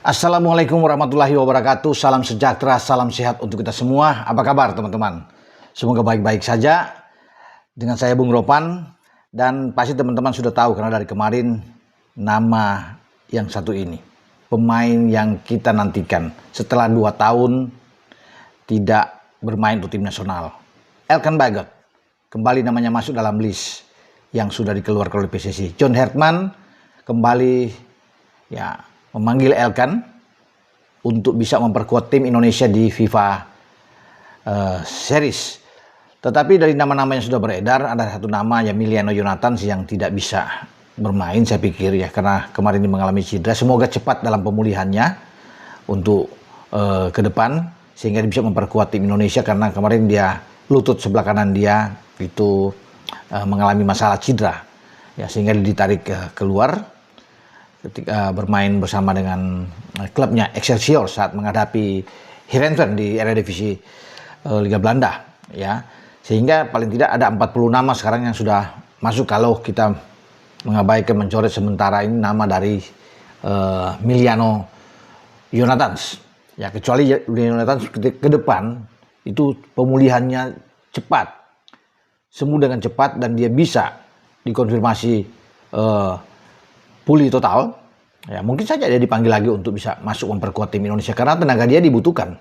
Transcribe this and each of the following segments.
Assalamualaikum warahmatullahi wabarakatuh. Salam sejahtera, salam sehat untuk kita semua. Apa kabar teman-teman? Semoga baik-baik saja. Dengan saya Bung Ropan. Dan pasti teman-teman sudah tahu karena dari kemarin nama yang satu ini. Pemain yang kita nantikan setelah 2 tahun tidak bermain untuk tim nasional. Elkan Bagot. Kembali namanya masuk dalam list yang sudah dikeluarkan oleh PSSI. John Hertman kembali memanggil Elkan untuk bisa memperkuat tim Indonesia di FIFA Series. Tetapi dari nama-nama yang sudah beredar, ada satu nama Emiliano Jonathans yang tidak bisa bermain saya pikir ya, karena kemarin ini mengalami cedera. Semoga cepat dalam pemulihannya untuk ke depan sehingga bisa memperkuat tim Indonesia, karena kemarin dia lutut sebelah kanan dia itu mengalami masalah cedera ya, sehingga ditarik keluar ketika bermain bersama dengan klubnya Excelsior saat menghadapi Heerenveen di Eredivisie Liga Belanda ya. Sehingga paling tidak ada 40 nama sekarang yang sudah masuk kalau kita mengabaikan mencoret sementara ini nama dari Emiliano Jonathans. Ya, kecuali Jonathans ke depan itu pemulihannya cepat. Sembuh dengan cepat dan dia bisa dikonfirmasi pulih total, ya mungkin saja dia dipanggil lagi untuk bisa masuk memperkuat tim Indonesia, karena tenaga dia dibutuhkan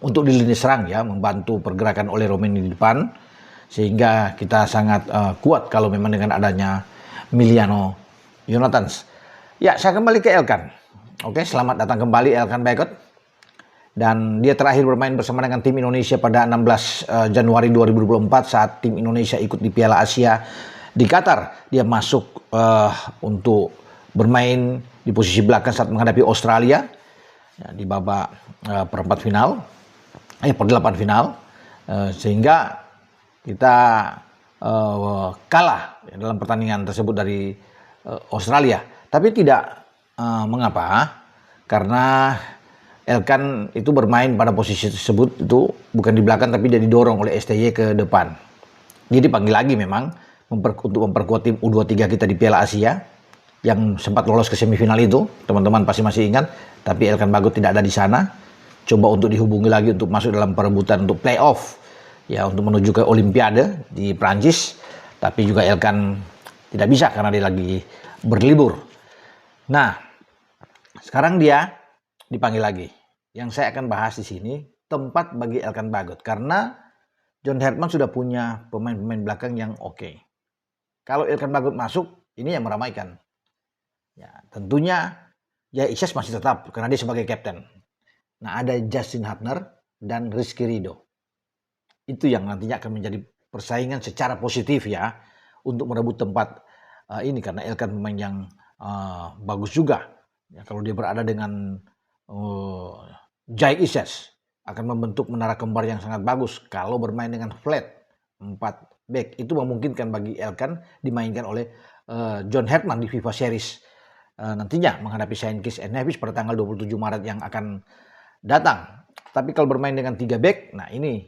untuk di lini serang ya, membantu pergerakan oleh Romeni di depan, sehingga kita sangat kuat kalau memang dengan adanya Emiliano Jonathans. Ya, saya kembali ke Elkan. Oke, selamat datang kembali Elkan Bagot. Dan dia terakhir bermain bersama dengan tim Indonesia pada 16 Januari 2024 saat tim Indonesia ikut di Piala Asia di Qatar. Dia masuk untuk bermain di posisi belakang saat menghadapi Australia ya, di babak perempat final, perdelapan final, sehingga kita kalah ya, dalam pertandingan tersebut dari Australia. Tapi tidak mengapa, karena Elkan itu bermain pada posisi tersebut itu bukan di belakang, tapi dia didorong oleh STY ke depan. Dia dipanggil lagi memang untuk memperkuat tim U23 kita di Piala Asia yang sempat lolos ke semifinal itu, teman-teman pasti masih ingat, tapi Elkan Bagot tidak ada di sana. Coba untuk dihubungi lagi untuk masuk dalam perebutan untuk playoff, ya untuk menuju ke Olimpiade di Prancis, tapi juga Elkan tidak bisa karena dia lagi berlibur. Nah, sekarang dia dipanggil lagi. Yang saya akan bahas di sini tempat bagi Elkan Bagot, karena John Hertman sudah punya pemain-pemain belakang yang oke. Kalau Elkan Bagot masuk, ini yang meramaikan. Ya, tentunya Isyas masih tetap karena dia sebagai kapten. Nah, ada Justin Hubner dan Rizky Ridho. Itu yang nantinya akan menjadi persaingan secara positif ya untuk merebut tempat ini, karena Elkan pemain yang bagus juga. Ya, kalau dia berada dengan Jai Isyas akan membentuk menara kembar yang sangat bagus. Kalau bermain dengan flat 4 back itu memungkinkan bagi Elkan dimainkan oleh John Hertman di FIFA Series nantinya menghadapi Saint Kitts and Nevis pada tanggal 27 Maret yang akan datang. Tapi kalau bermain dengan 3 back, nah ini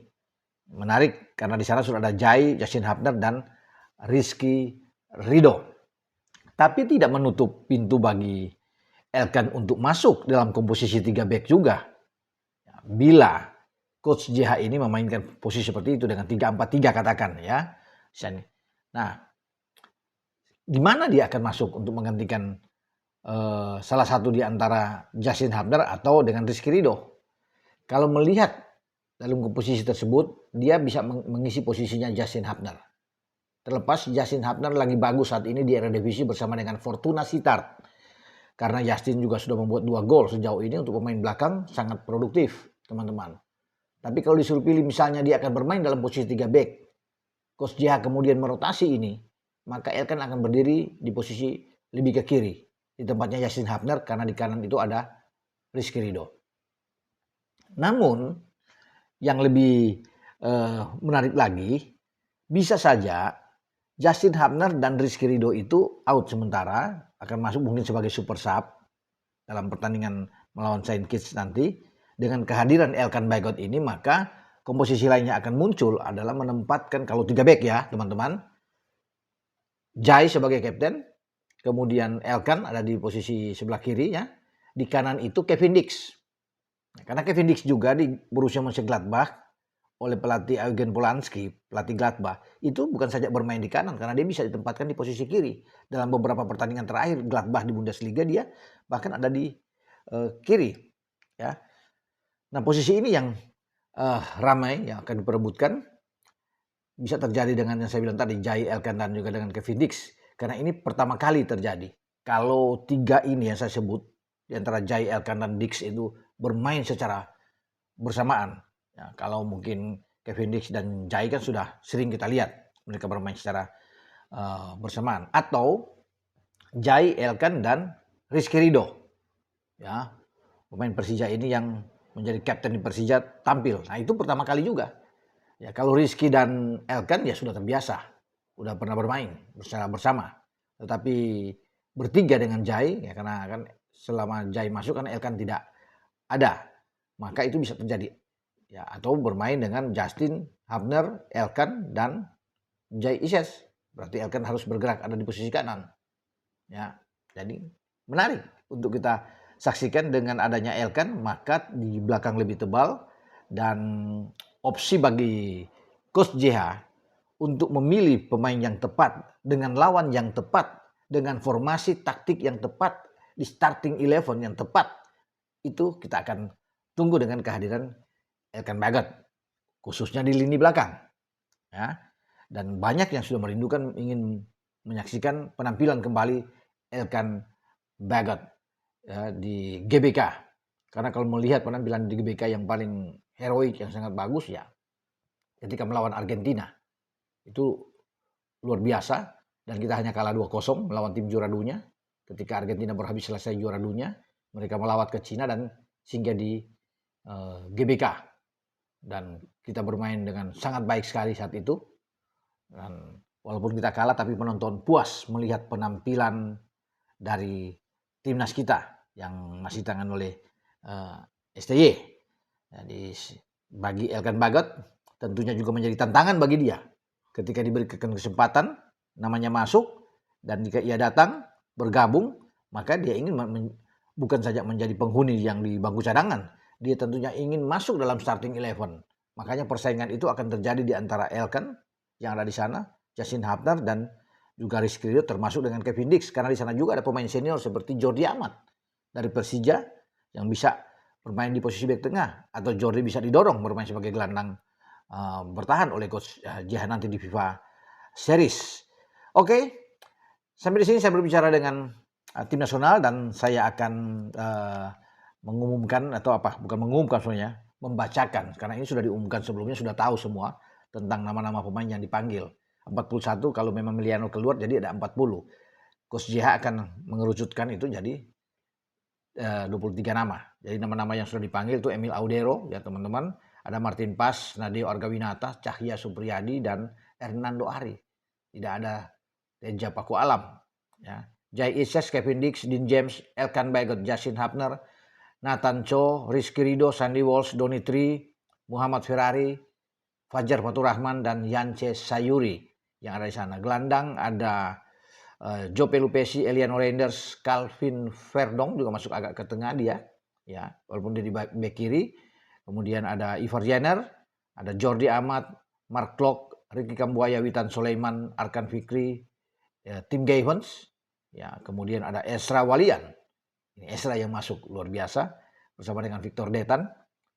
menarik karena di sana sudah ada Jai, Justin Hubner dan Rizky Ridho. Tapi tidak menutup pintu bagi Elkan untuk masuk dalam komposisi 3 back juga. Bila Coach JH ini memainkan posisi seperti itu dengan 3-4-3 katakan ya. Nah, di mana dia akan masuk untuk menggantikan salah satu di antara Justin Hubner atau dengan Rizky Ridho? Kalau melihat dalam komposisi tersebut, dia bisa mengisi posisinya Justin Hubner. Terlepas Justin Hubner lagi bagus saat ini di Eredivisie bersama dengan Fortuna Sittard. Karena Justin juga sudah membuat 2 gol sejauh ini untuk pemain belakang, sangat produktif teman-teman. Tapi kalau disuruh pilih misalnya dia akan bermain dalam posisi 3 back, Coach JH kemudian merotasi ini, maka Elkan akan berdiri di posisi lebih ke kiri di tempatnya Justin Hubner, karena di kanan itu ada Rizky Ridho. Namun yang lebih menarik lagi, bisa saja Justin Hubner dan Rizky Ridho itu out sementara, akan masuk mungkin sebagai super sub dalam pertandingan melawan Saint Kitts nanti. Dengan kehadiran Elkan Bagot ini, maka komposisi lainnya akan muncul adalah menempatkan, kalau 3 back ya teman-teman, Jai sebagai kapten, kemudian Elkan ada di posisi sebelah kiri ya, Di kanan itu Kevin Dix. Nah, karena Kevin Dix juga di Borussia Mönchengladbach oleh pelatih Eugen Polanski, pelatih Gladbach, itu bukan saja bermain di kanan karena dia bisa ditempatkan di posisi kiri. Dalam beberapa pertandingan terakhir Gladbach di Bundesliga dia bahkan ada di kiri, ya. Nah, posisi ini yang ramai yang akan diperebutkan, bisa terjadi dengan yang saya bilang tadi, Jai Elkan dan juga dengan Kevin Dix. Karena ini pertama kali terjadi. Kalau tiga ini yang saya sebut, di antara Jai Elkan dan Dix itu bermain secara bersamaan. Ya, kalau mungkin Kevin Dix dan Jai kan sudah sering kita lihat mereka bermain secara bersamaan. Atau Jai Elkan dan Rizky Ridho. Ya, pemain Persija ini yang menjadi kapten di Persija tampil. Nah, itu pertama kali juga. Ya, kalau Rizky dan Elkan ya sudah terbiasa, udah pernah bermain secara bersama. Tetapi bertiga dengan Jai, ya karena kan selama Jai masuk kan Elkan tidak ada, maka itu bisa terjadi. Ya, atau bermain dengan Justin Hubner, Elkan dan Jai Ises. Berarti Elkan harus bergerak ada di posisi kanan. Ya, jadi menarik untuk kita saksikan dengan adanya Elkan, maka di belakang lebih tebal dan opsi bagi Coach JH untuk memilih pemain yang tepat dengan lawan yang tepat dengan formasi taktik yang tepat di starting 11 yang tepat, itu kita akan tunggu dengan kehadiran Elkan Bagot khususnya di lini belakang, ya. Dan banyak yang sudah merindukan ingin menyaksikan penampilan kembali Elkan Bagot ya, di GBK. Karena kalau melihat penampilan di GBK yang paling heroik, yang sangat bagus ya ketika melawan Argentina. Itu luar biasa dan kita hanya kalah 2-0 melawan tim juara dunia. Ketika Argentina habis selesai juara dunia, mereka melawat ke Cina dan singgah di GBK. Dan kita bermain dengan sangat baik sekali saat itu. Dan walaupun kita kalah tapi penonton puas melihat penampilan dari timnas kita yang masih tangan oleh STY. Jadi bagi Elkan Bagot tentunya juga menjadi tantangan bagi dia. Ketika diberikan kesempatan, namanya masuk dan jika ia datang bergabung, maka dia ingin bukan saja menjadi penghuni yang di bangku cadangan, dia tentunya ingin masuk dalam starting 11. Makanya persaingan itu akan terjadi di antara Elkan yang ada di sana, Justin Hubner dan juga Rizky Ridho termasuk dengan Kevin Dix karena di sana juga ada pemain senior seperti Jordi Amat dari Persija yang bisa bermain di posisi bek tengah atau Jordi bisa didorong bermain sebagai gelandang bertahan oleh Coach JH nanti di FIFA Series. Oke, sampai di sini saya berbicara dengan tim nasional dan saya akan mengumumkan atau apa, bukan mengumumkan sebenarnya, membacakan karena ini sudah diumumkan sebelumnya, sudah tahu semua tentang nama-nama pemain yang dipanggil. 41 kalau memang Miliano keluar jadi ada 40. Coach JH akan mengerucutkan itu jadi 23 nama. Jadi nama-nama yang sudah dipanggil itu Emil Audero ya teman-teman, ada Martin Pas, Nadeo Argawinata, Cahya Supriyadi dan Hernando Ari. Tidak ada Teja Paku Alam ya. Jai Ises, Kevin Dix, Dean James, Elkan Bagot, Justin Hubner, Nathan Cho, Rizky Ridho, Sandy Walsh, Donny Tree, Muhammad Ferrari, Fajar Faturrahman dan Yance Sayuri yang ada di sana. Gelandang ada Joe Pelupesi, Eliano Reinders, Calvin Verdong juga masuk agak ke tengah dia, ya walaupun dia di bek kiri. Kemudian ada Ivar Jenner, ada Jordi Amat, Mark Klok, Ricky Kambuaya, Witan Sulaiman, Arkan Fikri, ya, Tim Gavens, ya kemudian ada Esra Walian. Ini Esra yang masuk luar biasa bersama dengan Victor Detan.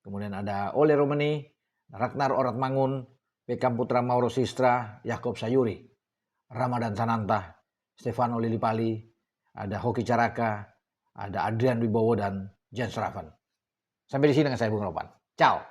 Kemudian ada Ole Romani, Ragnar Oratmangun, Beckham Putra Mauro Sistra, Yakob Sayuri, Ramadan Sananta, Stefano Lillipali, ada Hoki Caraka, ada Adrian Wibowo dan Jens Ravan. Sampai di sini dengan saya Bung Ropan. Ciao.